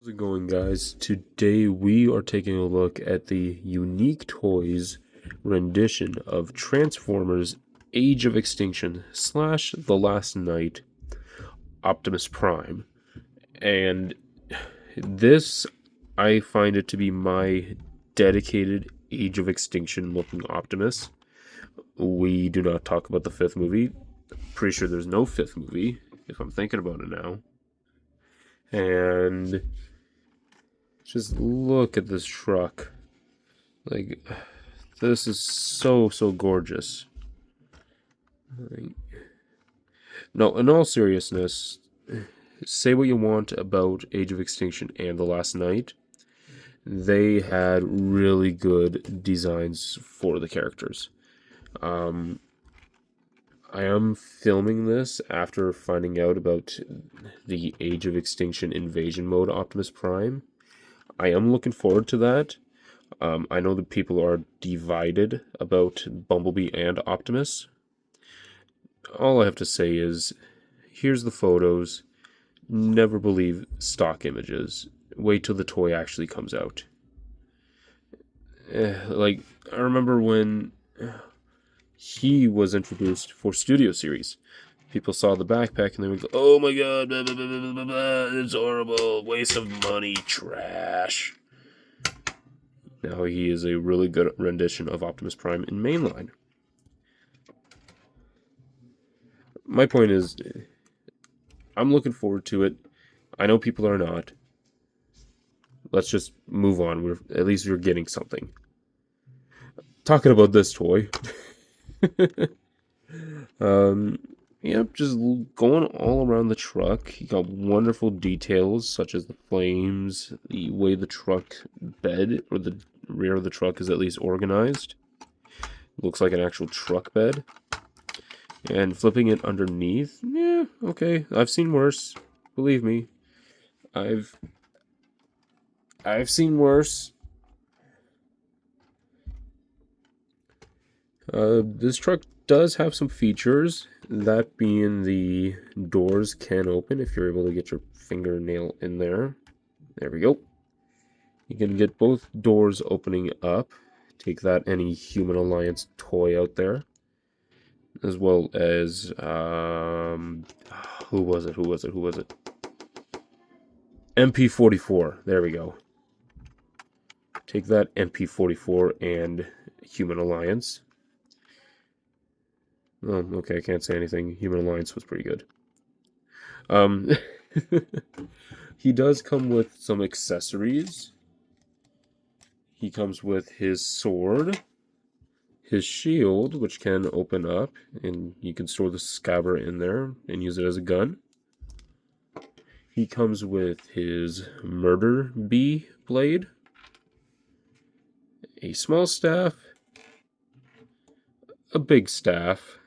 How's it going, guys? Today we are taking a look at the Unique Toys rendition of Transformers Age of Extinction / The Last Knight Optimus Prime. And this, I find it to be my dedicated Age of Extinction looking Optimus. We do not talk about the fifth movie. Pretty sure there's no fifth movie, if I'm thinking about it now. And just look at this truck. Like, this is so gorgeous. No, in all seriousness, say what you want about Age of Extinction and The Last Knight. They had really good designs for the characters. I am filming this after finding out about the Age of Extinction Invasion Mode Optimus Prime. I am looking forward to that. I know that people are divided about Bumblebee and Optimus. All I have to say is, here's the photos. Never believe stock images. Wait till the toy actually comes out. I remember when he was introduced for Studio Series. People saw the backpack and they would go, "Oh my god, blah, blah, blah, blah, blah, blah. It's horrible, waste of money, trash." Now he is a really good rendition of Optimus Prime in mainline. My point is, I'm looking forward to it. I know people are not. Let's just move on. At least we're getting something. Talking about this toy. Yep, just going all around the truck. You got wonderful details such as the flames, the way the truck bed or the rear of the truck is at least organized. Looks like an actual truck bed. And flipping it underneath, yeah, okay. I've seen worse. Believe me. I've seen worse. This truck does have some features, that being the doors can open if you're able to get your fingernail in there. There we go. You can get both doors opening up. Take that, any Human Alliance toy out there. As well as, who was it? MP44, there we go. Take that, MP44 and Human Alliance. Oh, okay, I can't say anything. Human Alliance was pretty good. He does come with some accessories. He comes with his sword, his shield, which can open up, and you can store the scabbard in there and use it as a gun. He comes with his murder bee blade, a small staff, a big staff,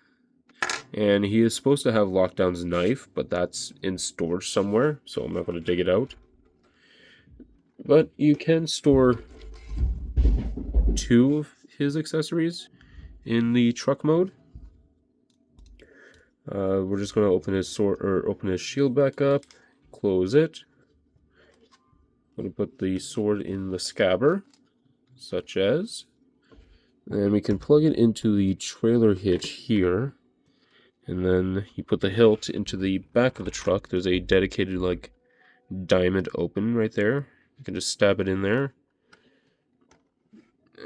and he is supposed to have Lockdown's knife, but that's in storage somewhere, so I'm not going to dig it out. But you can store two of his accessories in the truck mode. We're just going to open his sword, or open his shield back up, close it. I'm going to put the sword in the scabbard, such as, and we can plug it into the trailer hitch here. And then you put the hilt into the back of the truck. There's a dedicated, like, diamond open right there. You can just stab it in there.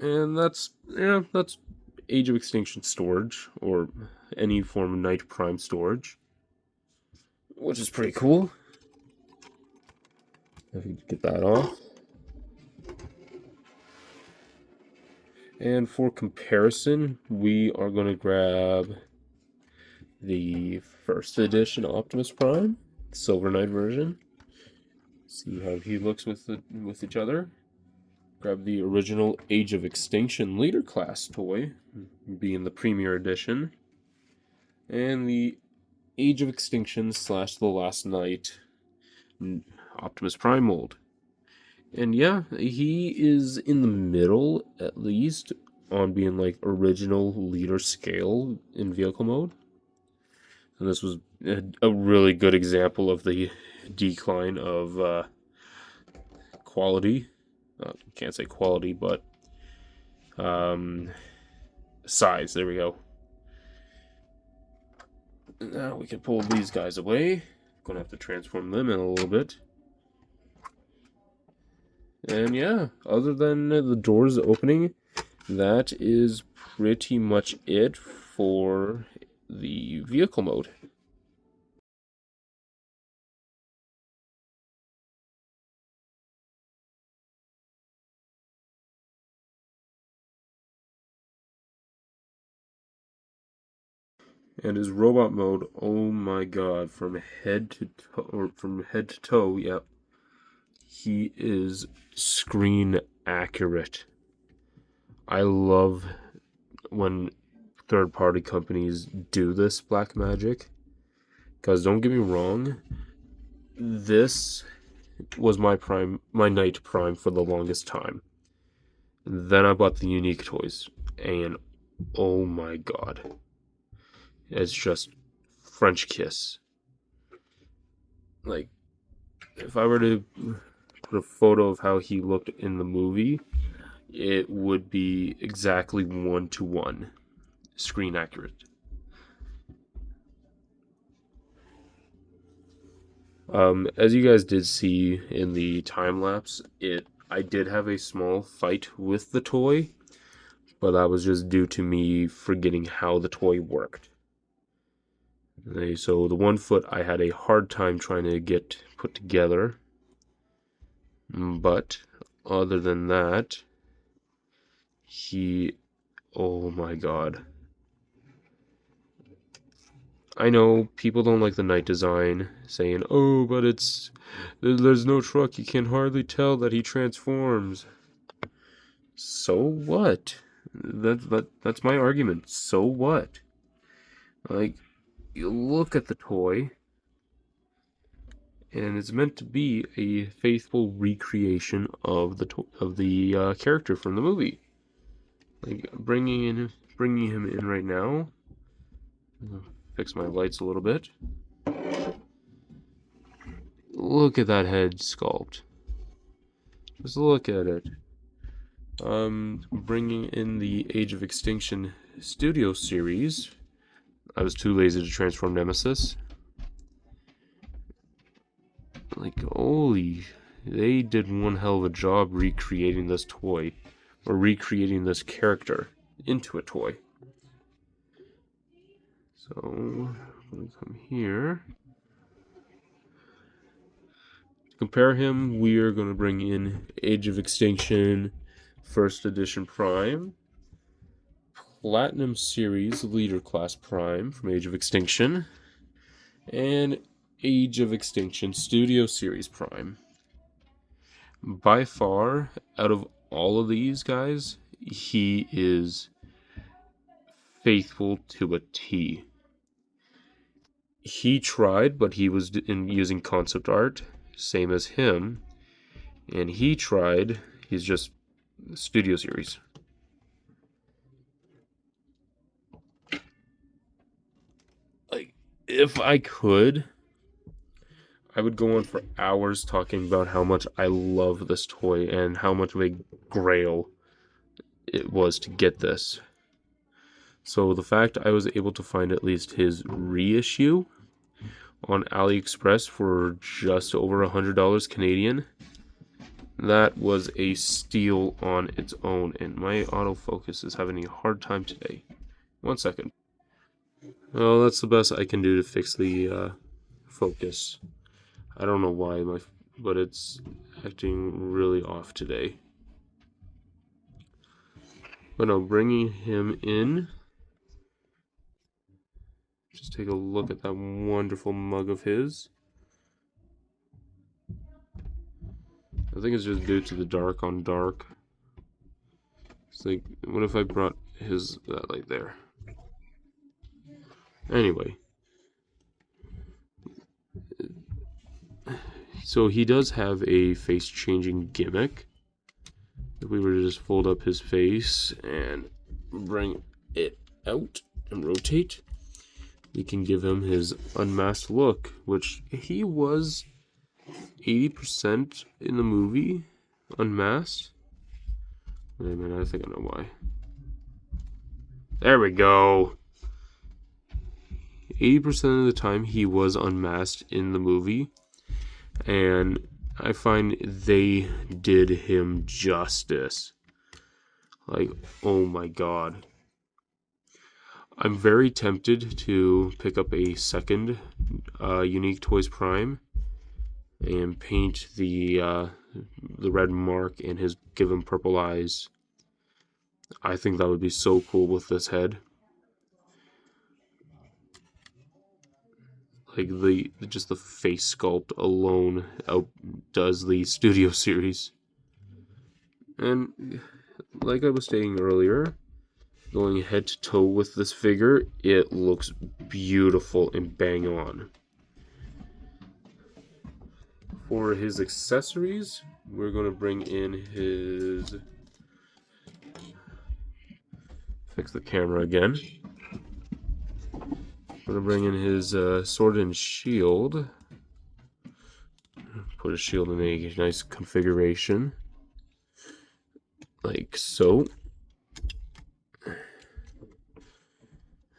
And that's Age of Extinction storage, or any form of Knight Prime storage. Which is pretty cool. If you get that off. And for comparison, we are going to grab the first edition Optimus Prime, Silver Knight version. See how he looks with each other. Grab the original Age of Extinction Leader Class toy, being the Premier Edition, and the Age of Extinction / The Last Knight Optimus Prime mold. And yeah, he is in the middle, at least, on being like original leader scale in vehicle mode. And this was a really good example of the decline of quality. Can't say quality, but size. There we go. Now we can pull these guys away. Gonna have to transform them in a little bit. And yeah, other than the doors opening, that is pretty much it for the vehicle mode. And his robot mode, oh my god, from head to toe, yep. He is screen accurate. I love when third-party companies do this black magic. Because don't get me wrong, this was my Knight Prime for the longest time. Then I bought the Unique Toys, and oh my god. It's just French kiss. Like, if I were to put a photo of how he looked in the movie, it would be exactly 1-to-1 screen accurate. As you guys did see in the time lapse, I did have a small fight with the toy, but that was just due to me forgetting how the toy worked. Okay, so the one foot I had a hard time trying to get put together, but other than that, oh my god. I know people don't like the Knight design, saying, oh, but there's no truck, you can hardly tell that he transforms. So what? That's my argument. So what? Like, you look at the toy, and it's meant to be a faithful recreation of the character from the movie. Like, bringing him in right now. Fix my lights a little bit. Look at that head sculpt. Just look at it. Bringing in the Age of Extinction Studio series. I was too lazy to transform Nemesis. Like, holy, they did one hell of a job recreating this toy, or recreating this character into a toy. So, I'm going to come here. To compare him, we are going to bring in Age of Extinction First Edition Prime, Platinum Series Leader Class Prime from Age of Extinction, and Age of Extinction Studio Series Prime. By far, out of all of these guys, he is faithful to a T. He tried, but he was using concept art, same as him, and he tried, he's just Studio Series. Like, if I could, I would go on for hours talking about how much I love this toy and how much of a grail it was to get this. So the fact I was able to find at least his reissue on AliExpress for just over $100 Canadian, that was a steal on its own, and my autofocus is having a hard time today. 1 second. Well, that's the best I can do to fix the focus. I don't know why, but it's acting really off today. But no, bringing him in. Just take a look at that wonderful mug of his. I think it's just due to the dark on dark. It's like, what if I brought that light there? Anyway. So he does have a face-changing gimmick. If we were to just fold up his face and bring it out and rotate, we can give him his unmasked look, which he was 80% in the movie, unmasked. Wait a minute, I think I know why. There we go. 80% of the time he was unmasked in the movie, and I find they did him justice. Like, oh my god. I'm very tempted to pick up a second Unique Toys Prime and paint the red mark and give him purple eyes. I think that would be so cool with this head. Like just the face sculpt alone outdoes the Studio Series. And like I was saying earlier, going head to toe with this figure, it looks beautiful and bang on. For his accessories, we're going to bring in his... Fix the camera again. I'm going to bring in his sword and shield. Put a shield in a nice configuration. Like so.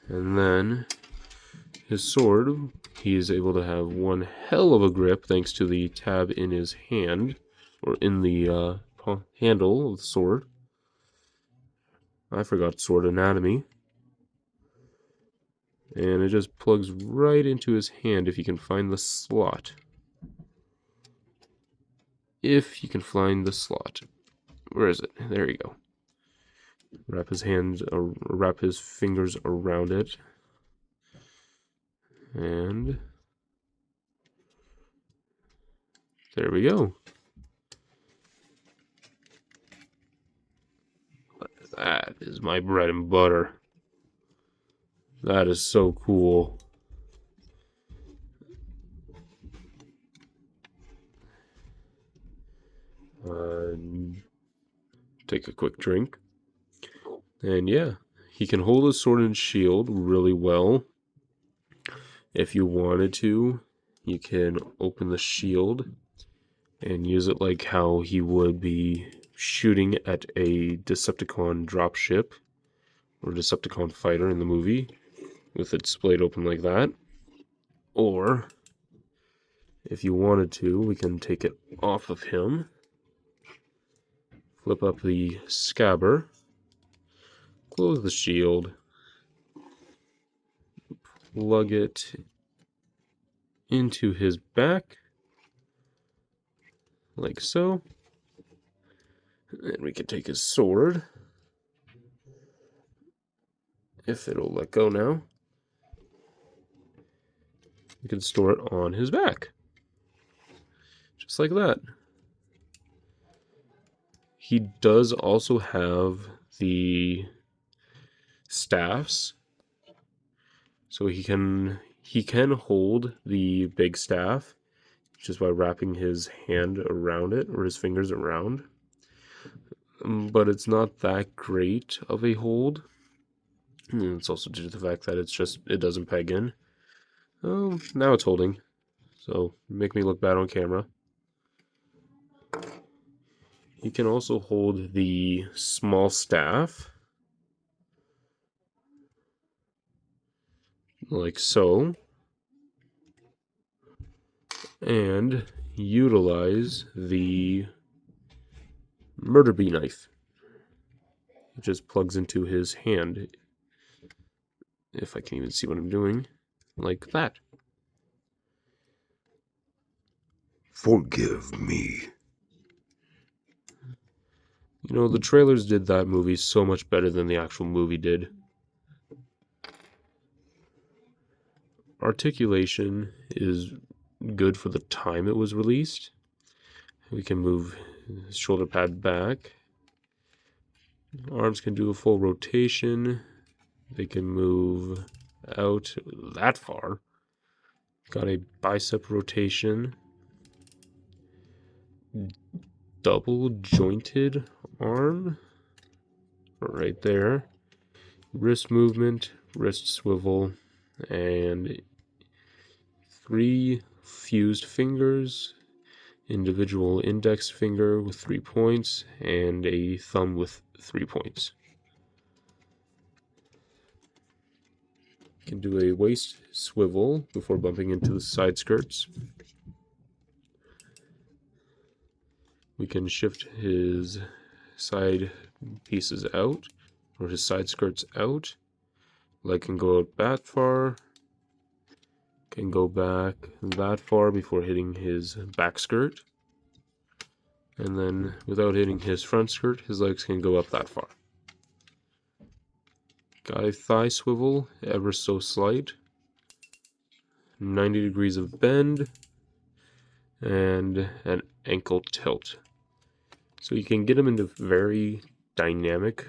And then his sword, he is able to have one hell of a grip thanks to the tab in his hand, or in the handle of the sword. I forgot sword anatomy. And it just plugs right into his hand if you can find the slot. If you can find the slot. Where is it? There you go. Wrap his hands, wrap his fingers around it. And there we go. That is my bread and butter. That is so cool. Take a quick drink. And yeah, he can hold his sword and shield really well. If you wanted to, you can open the shield and use it like how he would be shooting at a Decepticon dropship or Decepticon fighter in the movie, with it splayed open like that. Or, if you wanted to, we can take it off of him, flip up the scabbard, close the shield, plug it into his back, like so. And we can take his sword, if it'll let go now. We can store it on his back, just like that. He does also have the staffs, so he can hold the big staff just by wrapping his hand around it, or his fingers around. But it's not that great of a hold. And it's also due to the fact that it doesn't peg in. Oh, now it's holding, so make me look bad on camera. You can also hold the small staff, like so, and utilize the murder bee knife. It just plugs into his hand, if I can even see what I'm doing, like that. Forgive me. You know, the trailers did that movie so much better than the actual movie did. Articulation is good for the time it was released. We can move his shoulder pad back. Arms can do a full rotation. They can move out that far. Got a bicep rotation. Double jointed arm right there. Wrist movement, wrist swivel, and 3 fused fingers individual index finger with 3 points, and a thumb with 3 points. Can do a waist swivel before bumping into the side skirts. We can shift his side pieces out, or his side skirts out. Leg can go out that far, can go back that far before hitting his back skirt, and then without hitting his front skirt, his legs can go up that far. Got a thigh swivel, ever so slight, 90 degrees of bend, and an ankle tilt. So you can get him into very dynamic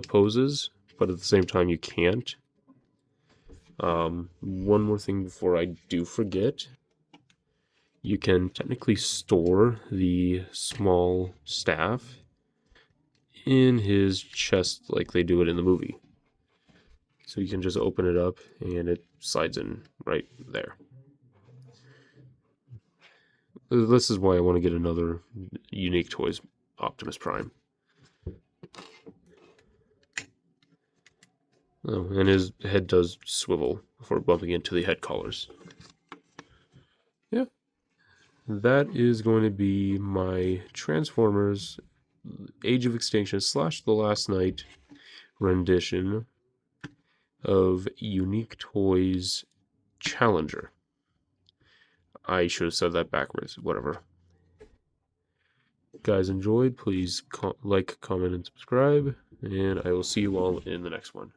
poses, but at the same time you can't. One more thing before I do forget. You can technically store the small staff in his chest like they do it in the movie. So you can just open it up and it slides in right there. This is why I want to get another Unique Toys Optimus Prime. Oh, and his head does swivel before bumping into the head collars. Yeah. That is going to be my Transformers Age of Extinction / The Last Night rendition of Unique Toys Challenger. I should have said that backwards. Whatever. Guys enjoyed, please like, comment, and subscribe, and I will see you all in the next one.